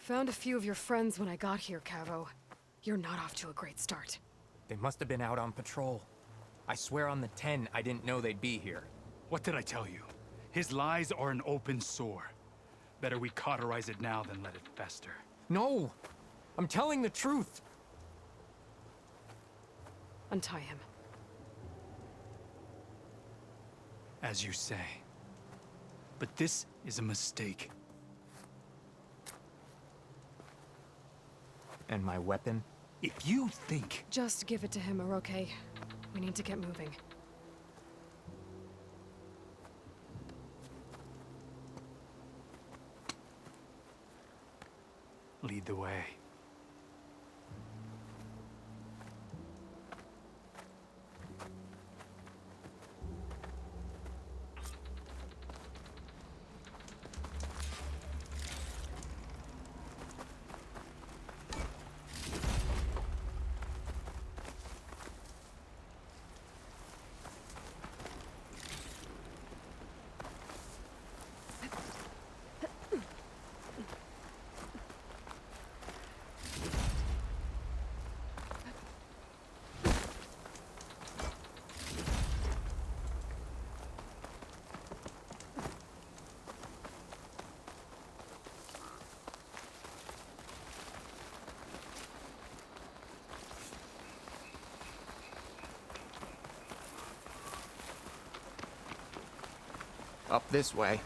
Found a few of your friends when I got here, Cavo. You're not off to a great start. They must have been out on patrol. I swear on the 10, I didn't know they'd be here. What did I tell you? His lies are an open sore. Better we cauterize it now than let it fester. No! I'm telling the truth! Untie him. As you say. But this is a mistake. And my weapon? If you think... Just give it to him, Oroke. We need to get moving. Lead the way. Up this way.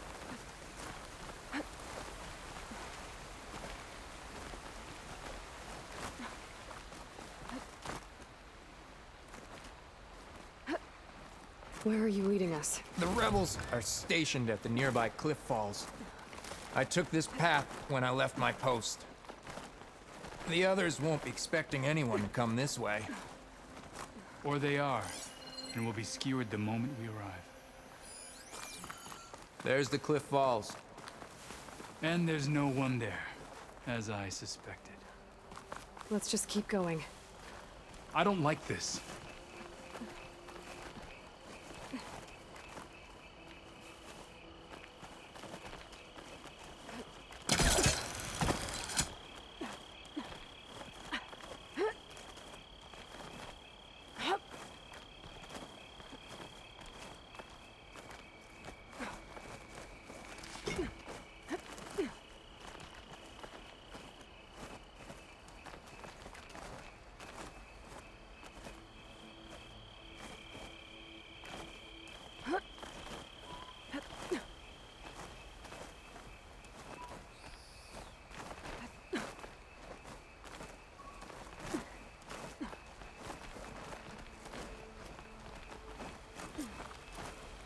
Where are you leading us? The rebels are stationed at the nearby cliff falls. I took this path when I left my post. The others won't be expecting anyone to come this way. Or they are, and will be skewered the moment we arrive. There's the cliff falls. And there's no one there, as I suspected. Let's just keep going. I don't like this.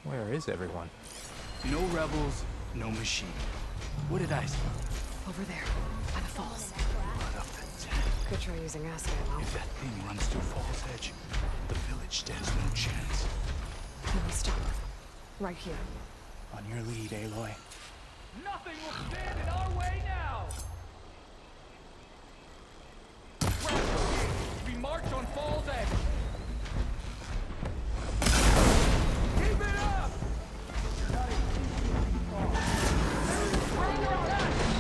Where is everyone? No rebels, no machine. What did I say? Over there, by the falls. Blood of the dead. Could try using acid ammo. If that thing runs through Fall's Edge, the village stands no chance. Then we stop. Right here. On your lead, Aloy. Nothing will stand in our way now! We march on Fall's Edge! Keep it up!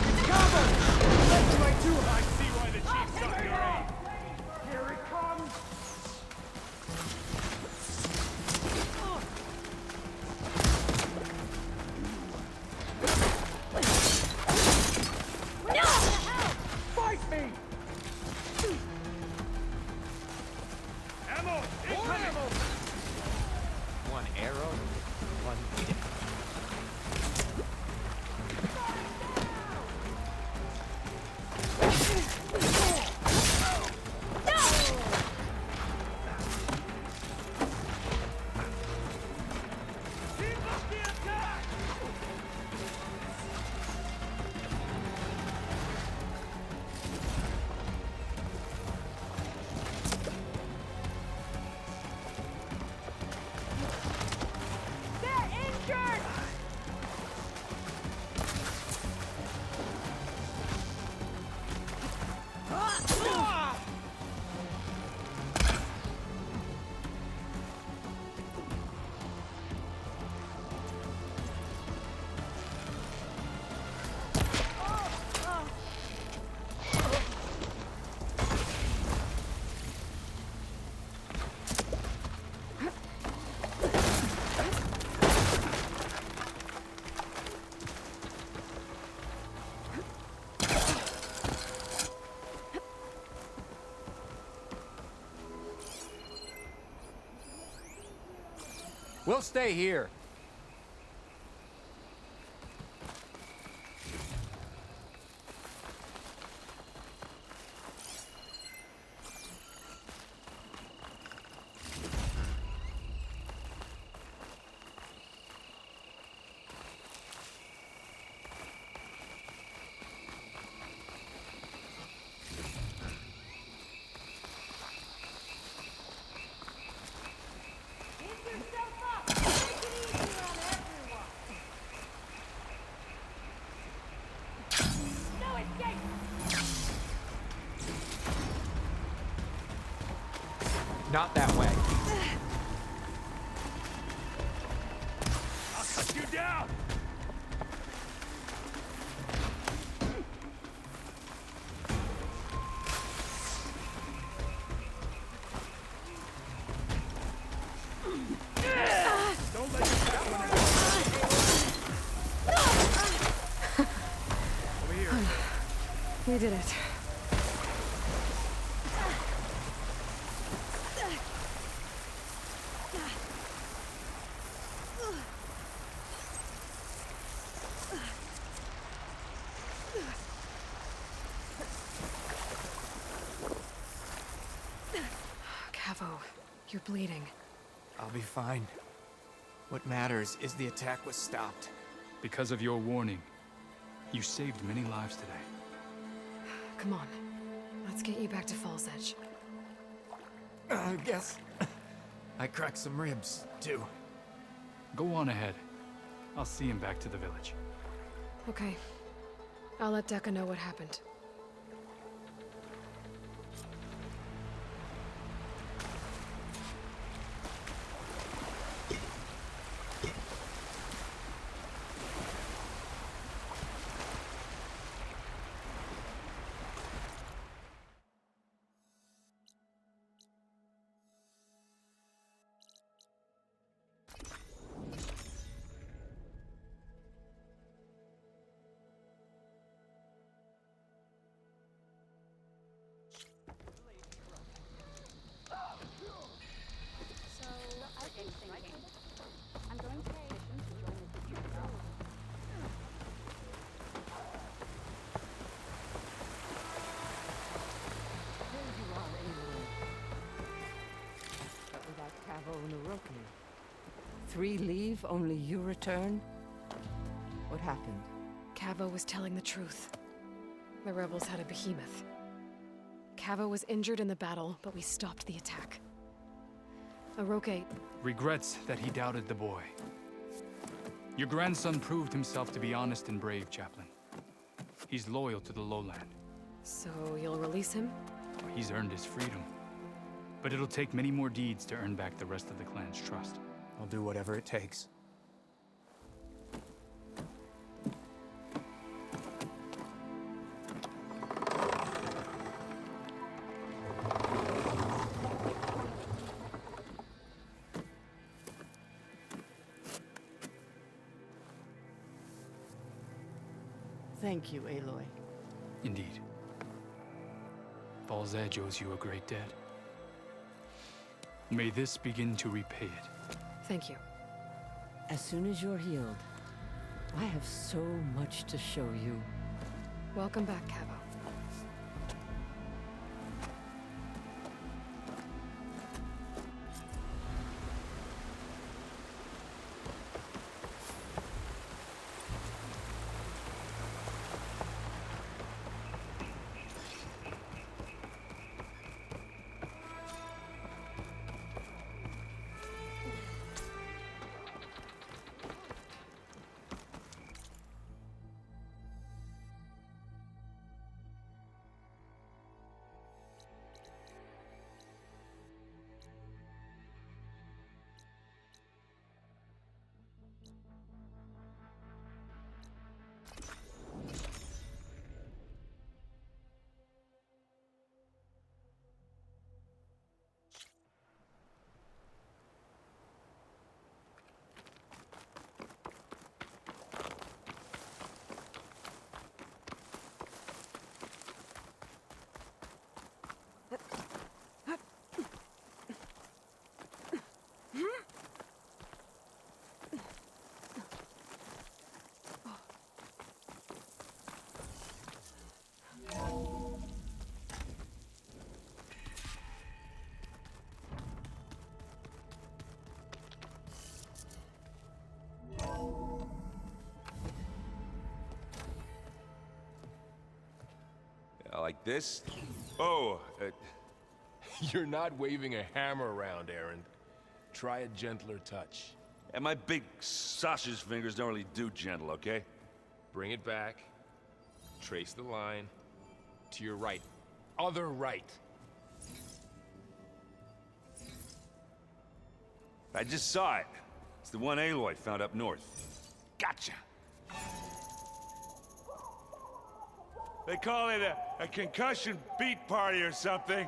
It's cover! Let's try too high! I see why the chief's got your aim! Here it comes! We'll stay here. Not that way. I'll cut you down! Don't let yourself over here. We did it. Cavo, you're bleeding. I'll be fine. What matters is the attack was stopped. Because of your warning, you saved many lives today. Come on. Let's get you back to Falls Edge. I guess I cracked some ribs, too. Go on ahead. I'll see him back to the village. Okay. I'll let Decca know what happened. Three leave, only you return? What happened? Cavo was telling the truth. The rebels had a behemoth. Cavo was injured in the battle, but we stopped the attack. Aroke... Regrets that he doubted the boy. Your grandson proved himself to be honest and brave, Chaplain. He's loyal to the lowland. So you'll release him? He's earned his freedom. But it'll take many more deeds to earn back the rest of the clan's trust. I'll do whatever it takes. Thank you, Aloy. Indeed. Falls Edge owes you a great debt. May this begin to repay it. Thank you. As soon as you're healed, I have so much to show you. Welcome back, Cavo. Like this? Oh, You're not waving a hammer around, Aaron. Try a gentler touch. and my big sausage fingers don't really do gentle, okay? Bring it back. Trace the line. To your right. Other right. I just saw it. It's the one Aloy found up north. Gotcha! They call it a concussion beat party or something.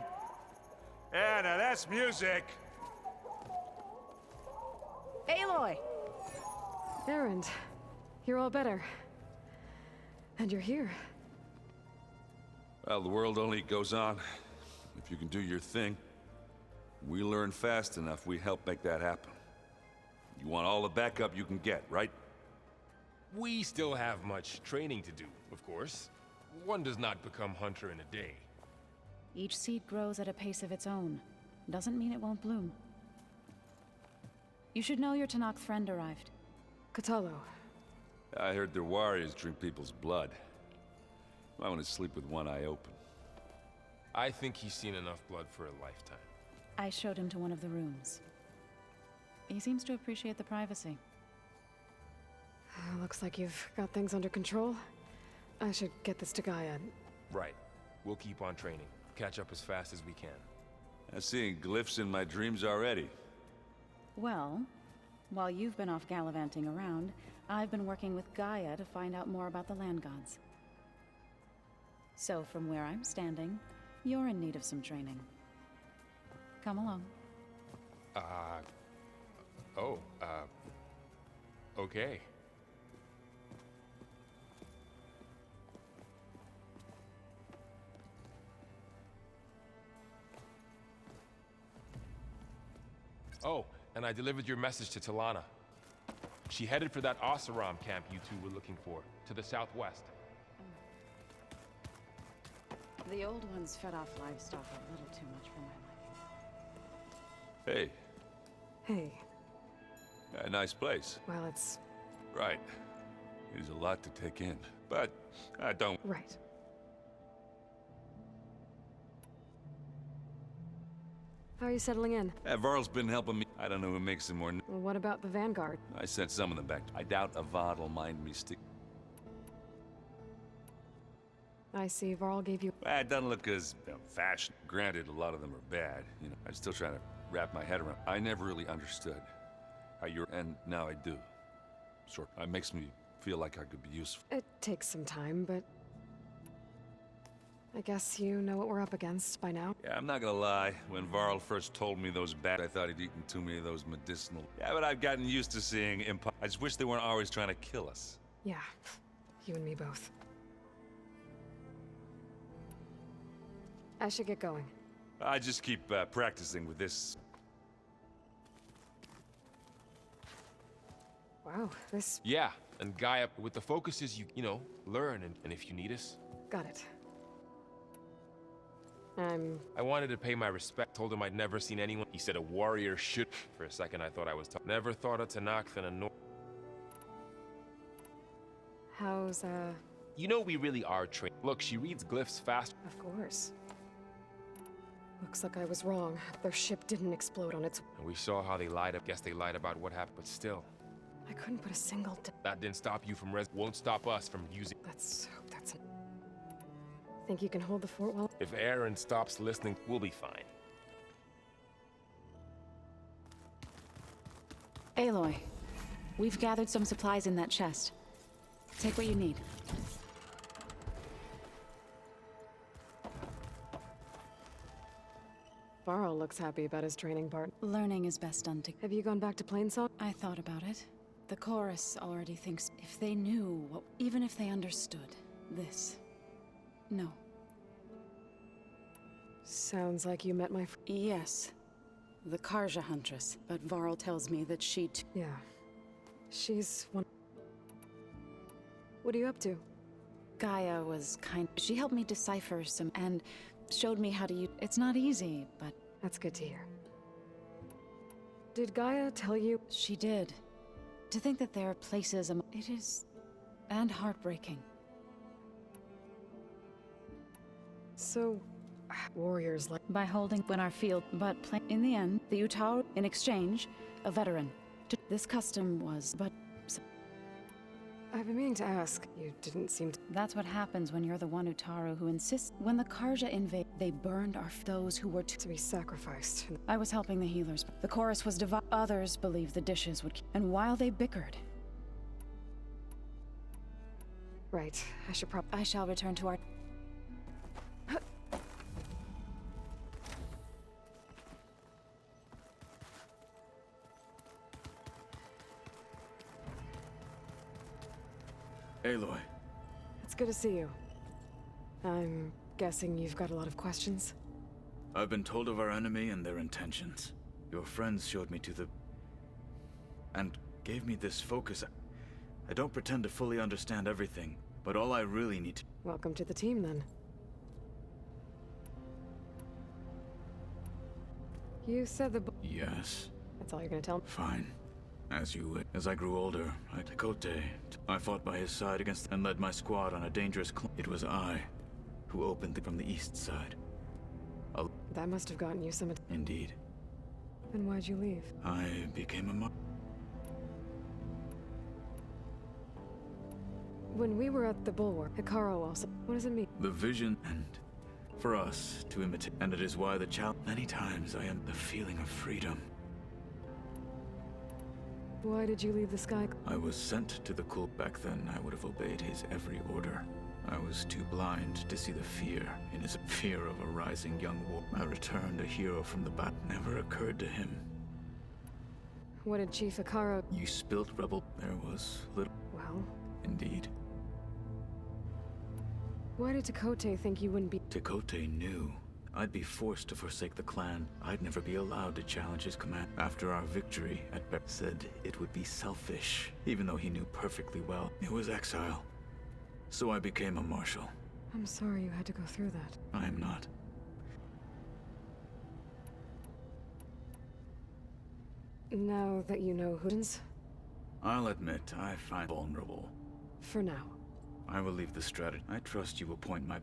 Yeah, now that's music. Aloy! Erend, you're all better. And you're here. Well, the world only goes on if you can do your thing. We learn fast enough, we help make that happen. You want all the backup you can get, right? We still have much training to do, of course. One does not become hunter in a day. Each seed grows at a pace of its own. Doesn't mean it won't bloom. You should know your Tanakh friend arrived. Katalo. I heard their warriors drink people's blood. I want to sleep with one eye open. I think he's seen enough blood for a lifetime. I showed him to one of the rooms. He seems to appreciate the privacy. Looks like you've got things under control. I should get this to Gaia. Right. We'll keep on training. Catch up as fast as we can. I'm seeing glyphs in my dreams already. Well, while you've been off gallivanting around, I've been working with Gaia to find out more about the land gods. So from where I'm standing, you're in need of some training. Come along. Okay. Oh, and I delivered your message to Talana. She headed for that Oseram camp you two were looking for, to the southwest. The old ones fed off livestock a little too much for my liking. Hey, Hey, a nice place. well, it's Right. It is a lot to take in, but I don't... right. How are you settling in? Varl's been helping me. I don't know who makes them more... Well, what about the Vanguard? I sent some of them back. I doubt Avad will mind me stick... I see Varl gave you... It doesn't look as fashion. Granted, a lot of them are bad. You know, I'm still trying to wrap my head around. I never really understood how you're... And now I do. Sort of. It makes me feel like I could be useful. It takes some time, but... I guess you know what we're up against by now. Yeah, I'm not gonna lie. When Varl first told me those bad, I thought he'd eaten too many of those medicinal... Yeah, but I've gotten used to seeing I just wish they weren't always trying to kill us. Yeah, you and me both. I should get going. I just keep practicing with this. Wow, this... Yeah, and Gaia, with the focuses, you know, learn, and if you need us. got it. I wanted to pay my respect, told him I'd never seen anyone. He said a warrior should. For a second, I thought I was never thought of Tanakh than a How's, You know we really are trained. Look, she reads glyphs fast. Of course. Looks like I was wrong. Their ship didn't explode on its... And we saw how they lied. Guess they lied about what happened, but still. I couldn't put a single... That didn't stop you from won't stop us from using... Let's hope that's... Think you can hold the fort well? If Aaron stops listening, we'll be fine. Aloy, we've gathered some supplies in that chest. Take what you need. Varl looks happy about his training part. Learning is best done Have you gone back to Plainsong? I thought about it. The chorus already thinks if they knew what... Even if they understood this. No. Sounds like you met my... Yes. The Karja Huntress. But Varl tells me that she too... Yeah. She's one... What are you up to? Gaia was kind... She helped me decipher some... And showed me how to use... It's not easy, but... That's good to hear. Did Gaia tell you... She did. To think that there are places... It is... And heartbreaking. So, warriors like... By holding in our field, but in the end, the Utaru, in exchange, a veteran. This custom was, but... I've been meaning to ask. You didn't seem to... That's what happens when you're the one Utaru who insists. When the Karja invade, they burned those who were to be sacrificed. I was helping the healers. The chorus was divided. Others believed the dishes would... And while they bickered... Right. I shall return to our... Aloy. It's good to see you. I'm guessing you've got a lot of questions? I've been told of our enemy and their intentions. Your friends showed me to the... and gave me this focus. I don't pretend to fully understand everything, but all I really need to... Welcome to the team, then. You said the... Yes. That's all you're gonna tell me? Fine. As you would. As I grew older, I fought by his side against and led my squad on a dangerous It was I who opened from the east side. That must have gotten you some... Indeed. Then why'd you leave? I became a When we were at the Bulwark, Hikaru also... What does it mean? The vision and for us to imitate. And it is why the challenge... Many times I am the feeling of freedom. Why did you leave the sky? I was sent to the cult. Back then, I would have obeyed his every order. I was too blind to see the fear in his fear of a rising young war. I returned a hero from the battle. Never occurred to him. What did Chief Hikaru... You spilt rebel. There was little... Well... Indeed. Why did Takote think you wouldn't be... Takote knew I'd be forced to forsake the clan. I'd never be allowed to challenge his command. After our victory at said it would be selfish, even though he knew perfectly well it was exile. So I became a marshal. I'm sorry you had to go through that. I am not. Now that you know who's... I'll admit I find vulnerable. For now. I will leave the strategy. I trust you will point my...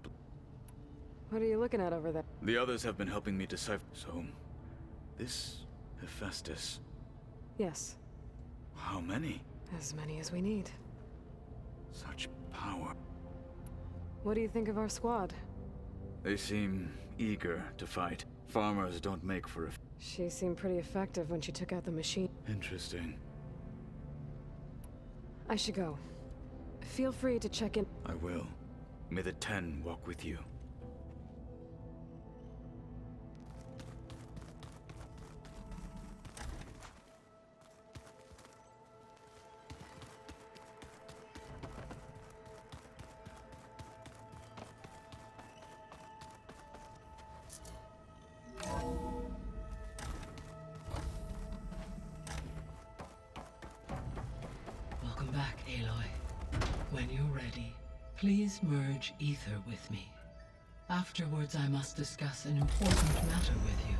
What are you looking at over there? The others have been helping me decipher. So, this Hephaestus. Yes. How many? As many as we need. Such power. What do you think of our squad? They seem eager to fight. Farmers don't make for a... She seemed pretty effective when she took out the machine. Interesting. I should go. Feel free to check in. I will. May the 10 walk with you. Welcome back, Aloy. When you're ready, please merge ether with me. Afterwards, I must discuss an important matter with you.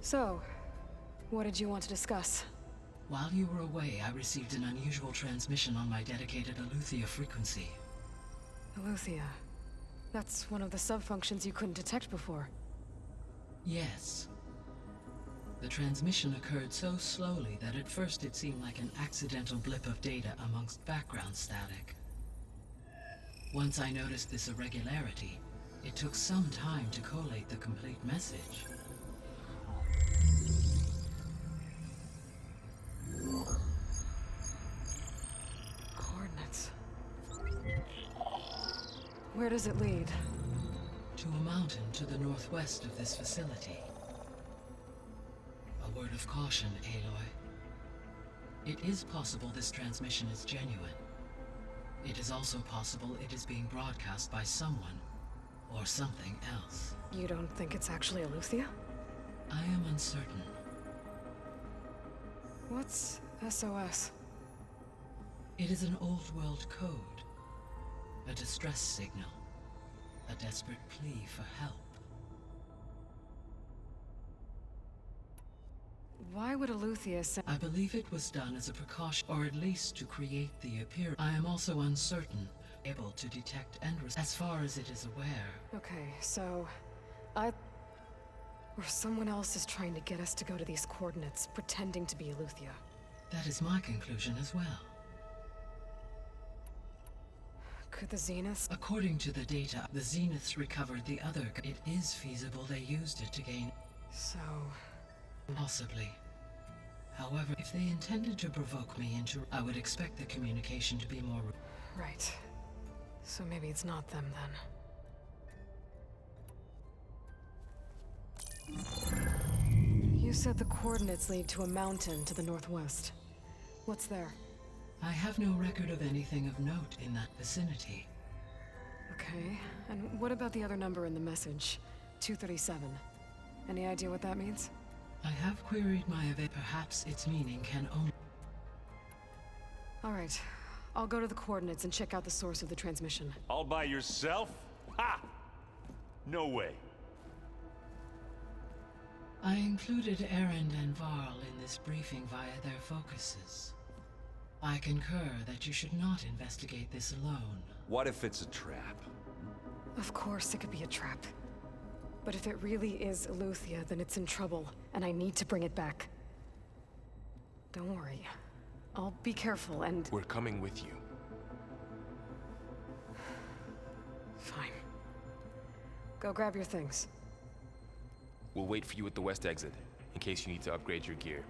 So, what did you want to discuss? While you were away, I received an unusual transmission on my dedicated Aletheia frequency. Aletheia. That's one of the sub-functions you couldn't detect before. Yes. The transmission occurred so slowly that at first it seemed like an accidental blip of data amongst background static. Once I noticed this irregularity, it took some time to collate the complete message. Coordinates. Where does it lead? To a mountain to the northwest of this facility. A word of caution, Aloy. It is possible this transmission is genuine. It is also possible it is being broadcast by someone or something else. You don't think it's actually Aletheia? I am uncertain. What's SOS? It is an old world code. A distress signal. a desperate plea for help. Why would Eleuthia send... I believe it was done as a precaution, or at least to create the appearance. I am also uncertain, able to detect and as far as it is aware. Okay, so... Or someone else is trying to get us to go to these coordinates, pretending to be Eleuthia. That is my conclusion as well. Could the Zeniths... According to the data, the Zeniths recovered the other. It is feasible they used it to gain... So... Possibly. However, if they intended to provoke me into... I would expect the communication to be more... Right. So maybe it's not them, then. You said the coordinates lead to a mountain to the northwest. What's there? I have no record of anything of note in that vicinity. Okay, and what about the other number in the message? 237. Any idea what that means? I have queried my event. Perhaps its meaning can only... Alright, I'll go to the coordinates and check out the source of the transmission. All by yourself? Ha! No way. I included Erend and Varl in this briefing via their focuses. I concur that you should not investigate this alone. What if it's a trap? Of course it could be a trap. But if it really is Eleuthia, then it's in trouble, and I need to bring it back. Don't worry. I'll be careful and... We're coming with you. Fine. Go grab your things. We'll wait for you at the west exit, in case you need to upgrade your gear.